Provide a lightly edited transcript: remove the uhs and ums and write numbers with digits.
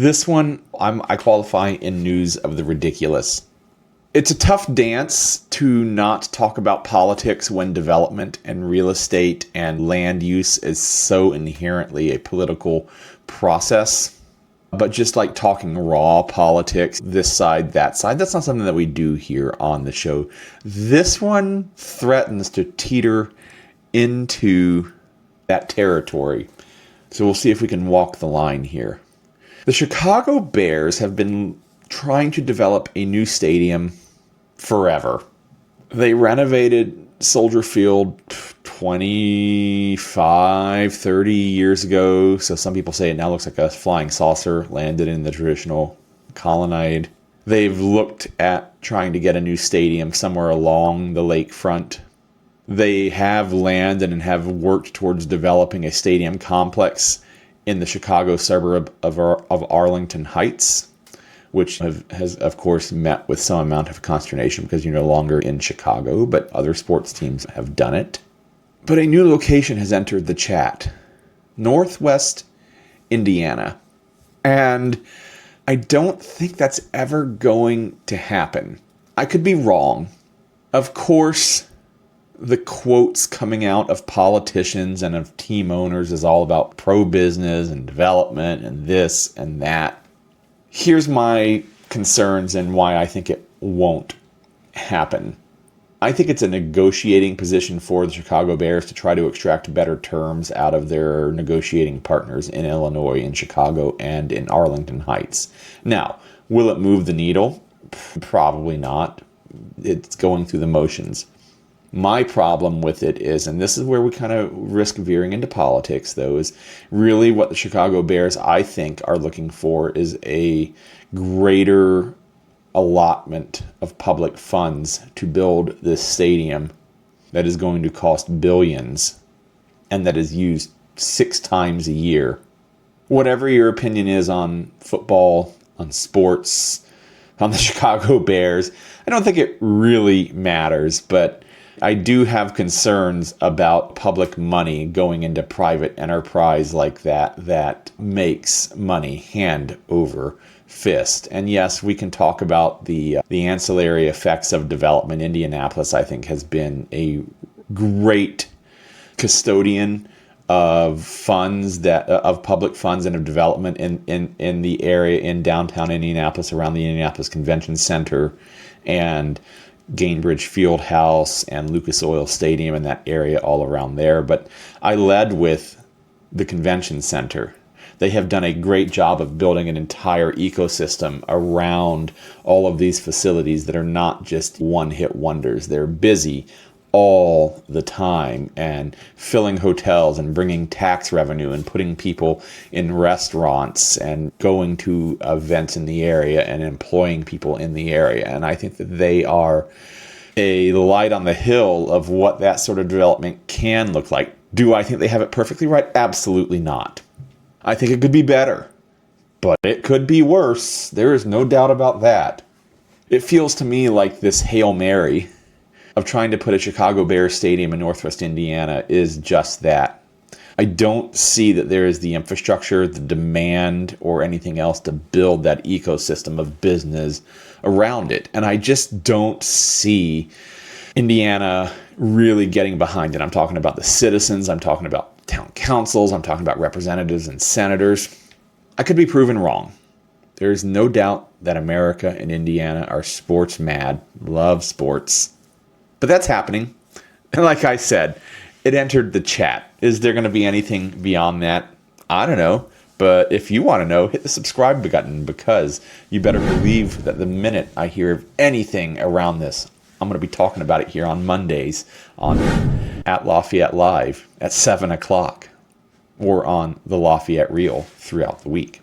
This one, I qualify in news of the ridiculous. It's a tough dance to not talk about politics when development and real estate and land use is so inherently a political process. But just like talking raw politics, this side, that's not something that we do here on the show. This one threatens to teeter into that territory. So we'll see if we can walk the line here. The Chicago Bears have been trying to develop a new stadium forever. They renovated Soldier Field 25, 30 years ago. So some people say it now looks like a flying saucer landed in the traditional colonnade. They've looked at trying to get a new stadium somewhere along the lakefront. They have landed and have worked towards developing a stadium complex in the Chicago suburb of Arlington Heights, which has, of course, met with some amount of consternation because you're no longer in Chicago, but other sports teams have done it. But a new location has entered the chat, Northwest Indiana. And I don't think that's ever going to happen. I could be wrong. Of course, the quotes coming out of politicians and of team owners is all about pro-business and development and this and that. Here's my concerns and why I think it won't happen. I think it's a negotiating position for the Chicago Bears to try to extract better terms out of their negotiating partners in Illinois, in Chicago, and in Arlington Heights. Now, will it move the needle? Probably not. It's going through the motions. My problem with it is, and this is where we kind of risk veering into politics, though, is really what the Chicago Bears, I think, are looking for is a greater allotment of public funds to build this stadium that is going to cost billions and that is used 6 times a year. Whatever your opinion is on football, on sports, on the Chicago Bears, I don't think it really matters, but I do have concerns about public money going into private enterprise like that makes money hand over fist. And yes, we can talk about the ancillary effects of development. Indianapolis, I think, has been a great custodian of funds of public funds and of development in the area in downtown Indianapolis, around the Indianapolis Convention Center and Gainbridge Fieldhouse and Lucas Oil Stadium and that area all around there. But I led with the convention center. They have done a great job of building an entire ecosystem around all of these facilities that are not just one-hit wonders. They're busy all the time and filling hotels and bringing tax revenue and putting people in restaurants and going to events in the area and employing people in the area. And I think that they are a light on the hill of what that sort of development can look like. Do I think they have it perfectly right? Absolutely not. I think it could be better, but it could be worse. There is no doubt about that. It feels to me like this Hail Mary of trying to put a Chicago Bears stadium in Northwest Indiana is just that. I don't see that there is the infrastructure, the demand, or anything else to build that ecosystem of business around it. And I just don't see Indiana really getting behind it. I'm talking about the citizens. I'm talking about town councils. I'm talking about representatives and senators. I could be proven wrong. There is no doubt that America and Indiana are sports mad, love sports. But that's happening. And like I said, it entered the chat. Is there going to be anything beyond that? I don't know. But if you want to know, hit the subscribe button, because you better believe that the minute I hear of anything around this, I'm going to be talking about it here on Mondays at Lafayette Live at 7 o'clock or on the Lafayette Reel throughout the week.